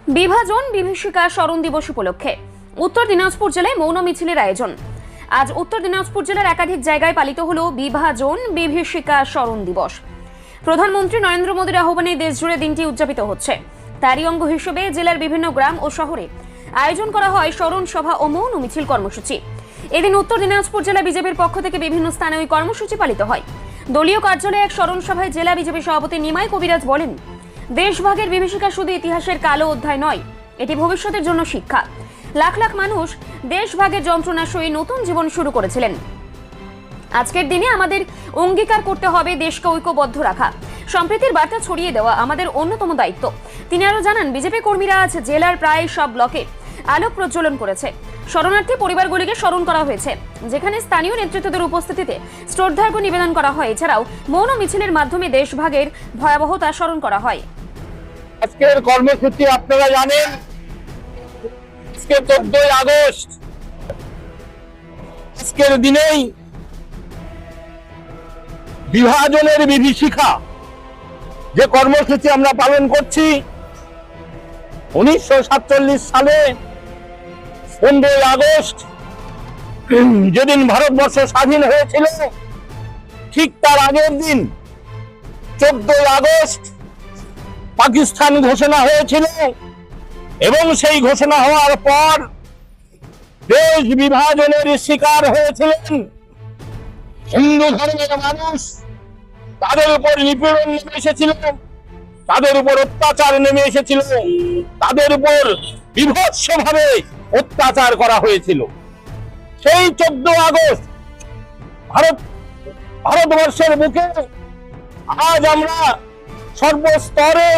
বিভাজন বিভীষিকা স্মরণ দিবস উপলক্ষে উত্তর দিনাজপুর জেলায় মৌন মিছিলের আয়োজন। আজ উত্তর দিনাজপুর জেলার একাধিক জায়গায় পালিত হলো বিভাজন বিভীষিকা স্মরণ দিবস। প্রধানমন্ত্রী নরেন্দ্র মোদীর আহ্বানে দেশজুড়ে দিনটি উদযাপিত হচ্ছে। তারই অঙ্গ হিসেবে জেলার বিভিন্ন গ্রাম ও শহরে আয়োজন করা হয় স্মরণ সভা ও মৌন মিছিল কর্মসূচি। এদিন উত্তর দিনাজপুর জেলা বিজেপির পক্ষ থেকে বিভিন্ন স্থানে ওই কর্মসূচি পালিত হয়। দলীয় কার্যালয়ে এক স্মরণ সভায় জেলা বিজেপি সভাপতি নিমাই কবিরাজ বলেন, দেশভাগের বিভীষিকা শুধু ইতিহাসের কালো অধ্যায় নয়, এটি ভবিষ্যতের জন্য শিক্ষা। লাখ লাখ মানুষ দেশভাগের যন্ত্রণা সয়ে নতুন জীবন শুরু করেছিলেন। আজকের দিনে আমাদের অঙ্গীকার করতে হবে দেশকে ঐক্যবদ্ধ রাখা, সম্প্রীতির বার্তা ছড়িয়ে দেওয়া আমাদের অন্যতম দায়িত্ব। তিনি আরো জানান, বিজেপি কর্মীরা আজ জেলার প্রায় সব ব্লকে আলোক প্রজ্বলন করেছে। শরণার্থী পরিবারগুলিকে স্মরণ করা হয়েছে, যেখানে স্থানীয় নেতৃত্বদের উপস্থিতিতে শ্রদ্ধার্ঘ্য নিবেদন করা হয়। এছাড়াও মৌন মিছিলের মাধ্যমে দেশভাগের ভয়াবহতা স্মরণ করা হয়। আজকের কর্মসূচি আপনারা জানেন, আজকে 14ই আগস্ট। আজকের দিনেই বিভাজনের বিভীষিকা যে কর্মসূচি আমরা পালন করছি, 1947 সালে 15ই আগস্ট যেদিন ভারতবর্ষ স্বাধীন হয়েছিল, ঠিক তার আগের দিন 14ই আগস্ট পাকিস্তান ঘোষণা হয়েছিল এবং সেই ঘোষণা হওয়ার পর দেশ বিভাজনের শিকার হয়েছিলেন হিন্দু ধর্মের মানুষ। তাদের উপর নিপীড়ন নেমে এসেছিল, তাদের উপর অত্যাচার নেমে এসেছিল, তাদের উপর বিভৎসভাবে অত্যাচার করা হয়েছিল। সেই 14 আগস্ট ভারতবর্ষের বুকে আজ আমরা সর্বস্তরে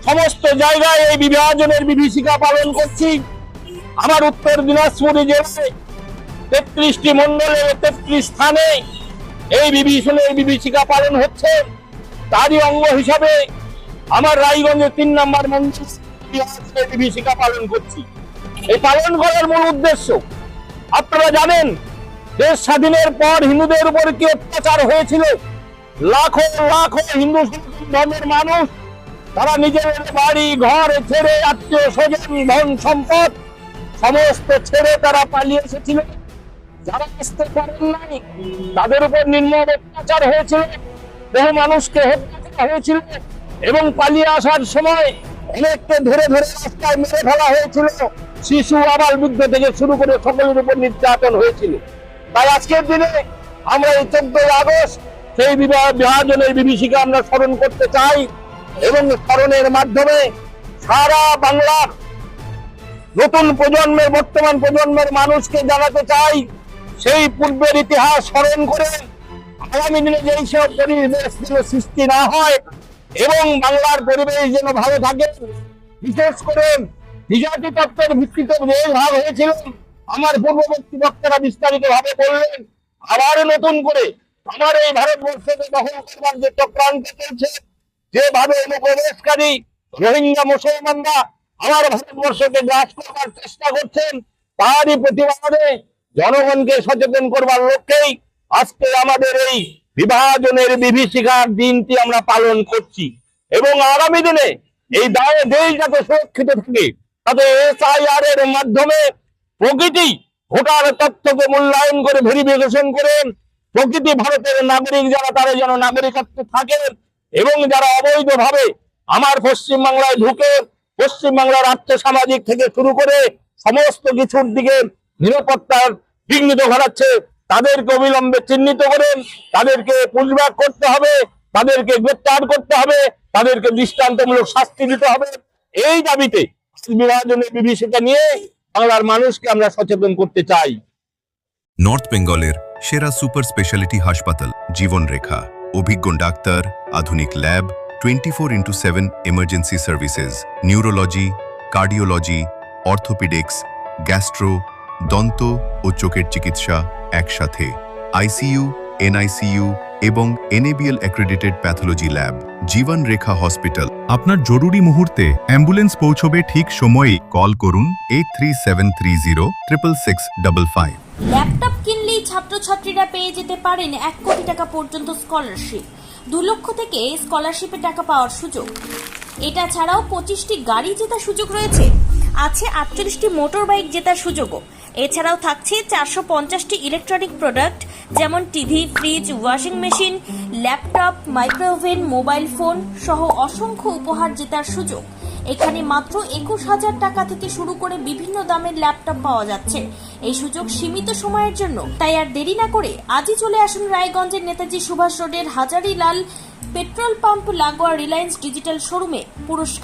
সমস্ত জায়গায় এই বিভাজনের বিভীষিকা পালন করছি। আমার উত্তর দিনাজপুর জেলায় 33টি মন্ডলের 33 স্থানে এই বিভীষিকা পালন হচ্ছে। তারই অঙ্গ হিসাবে আমার রায়গঞ্জের 3 নম্বর মন্ডলে বিভীষিকা পালন করছি। এই পালন করার মূল উদ্দেশ্য আপনারা জানেন, দেশ স্বাধীনের পর হিন্দুদের উপর কি অত্যাচার হয়েছিল। লাখো লাখো হিন্দু ধর্মের মানুষ তারা নিজেদের বাড়ি ঘর ছেড়ে, আত্মীয় স্বজন, ধন সম্পদ সমস্ত ছেড়ে তারা পালিয়ে এসেছিল। যারা আসতে পারেন নাই তাদের উপর নির্মম অত্যাচার হয়েছিল, বহু মানুষকে হত্যা করা হয়েছিল এবং পালিয়ে আসার সময় অনেককে ধরে ধরে রাস্তায় মেরে ফেলা হয়েছিল। শিশু আবাল বৃদ্ধ থেকে শুরু করে সকলের উপর নির্যাতন হয়েছিল। তাই আজকের দিনে আমরা এই 14ই আগস্ট সেই বিভাজনের বিভীষিকা আমরা স্মরণ করতে চাই এবং স্মরণের মাধ্যমে সারা বাংলার নতুন প্রজন্মের, বর্তমান প্রজন্মের মানুষকে জানাতে চাই, সেই পূর্বের ইতিহাস স্মরণ করে আগামী দিনে যেই সব পরিবেশ সৃষ্টি না হয় এবং বাংলার পরিবেশ যেন ভালো থাকে। বিশেষ করে দ্বিজাতি তত্ত্বের ভিত্তিতে যে ভাগ হয়েছিল, আমার পূর্ববর্তী বক্তারা বিস্তারিত ভাবে বললেন। আবার নতুন করে আমার এই ভারতবর্ষকে দখল করবার যে চক্রান্ত চলছে, যেভাবে অনুপ্রবেশকারী রোহিঙ্গা মুসলমানরা আমার ভারতবর্ষকে গ্রাস করবার চেষ্টা করছেন, তারই প্রতিবাদে জনগণকে সচেতন করবার লক্ষ্যেই আজকে আমাদের এই বিভাজনের বিভীষিকার দিনটি আমরা পালন করছি। এবং আগামী দিনে এই দেশ যাতে সুরক্ষিত থাকে, তাতে SIR এর মাধ্যমে প্রকৃতি ভোটার তথ্যকে মূল্যায়ন করে ভেরিফিকেশন করেন, প্রকৃতি ভারতের নাগরিক যারা তারা যেন নাগরিকত্ব থাকেন এবং যারা অবৈধভাবে আমার পশ্চিমবাংলায় ঢুকে পশ্চিমবাংলার আর্থসামাজিক থেকে শুরু করে সমস্ত কিছুর দিকে নিরাপত্তার বিঘ্নিত ঘটাচ্ছে, তাদেরকে অবিলম্বে চিহ্নিত করেন, তাদেরকে পুশব্যাক করতে হবে, তাদেরকে গ্রেপ্তার করতে হবে, তাদেরকে দৃষ্টান্তমূলক শাস্তি দিতে হবে। এই দাবিতে বিভাজনের বিভীষিকা নিয়ে বাংলার মানুষকে আমরা সচেতন করতে চাই। নর্থ বেঙ্গলের সেরা সুপার স্পেশালিটি হাসপাতাল জীবন রেখা, অভিজ্ঞ ডাক্তার, আধুনিক lab, 24x7 emergency services, neurology, cardiology, orthopaedics, gastro, দন্ত ও চোখের চিকিৎসা একসাথে, ICU, NICU এবং NABL অ্যাক্রেডিটেড প্যাথোলজি ল্যাব। জীবন রেখা হসপিটাল। আপনার জরুরি মুহূর্তে অ্যাম্বুলেন্স পৌঁছবে ঠিক সময়ে। কল করুন 8373066655। ল্যাপটপ কিনলেই ছাত্রছাত্রীরা পেয়ে যেতে পারেন 1 কোটি টাকা পর্যন্ত স্কলারশিপ। 2 লক্ষ থেকে স্কলারশিপের টাকা পাওয়ার সুযোগ। এটা ছাড়াও 25টি গাড়ি জেতার সুযোগ রয়েছে, আছে 48টি মোটর বাইক জেতার সুযোগও। এছাড়াও থাকছে 450টি ইলেকট্রনিক প্রোডাক্ট যেমন TV, fridge, washing machine, laptop, micro oven, mobile phone সহ অসংখ্য উপহার জেতার সুযোগ। এখানে মাত্র 21,000 টাকা থেকে শুরু করে বিভিন্ন দামের ল্যাপটপ পাওয়া যাচ্ছে। এই সুযোগ সীমিত সময়ের জন্য, তাই আর দেরি না করে আজই চলে আসুন রায়গঞ্জের নেতাজি সুভাষ রোডের হাজারিলাল পেট্রোল পাম্প লাগোয়া রিলায়েন্স ডিজিটাল শোরুমে পুরস্কার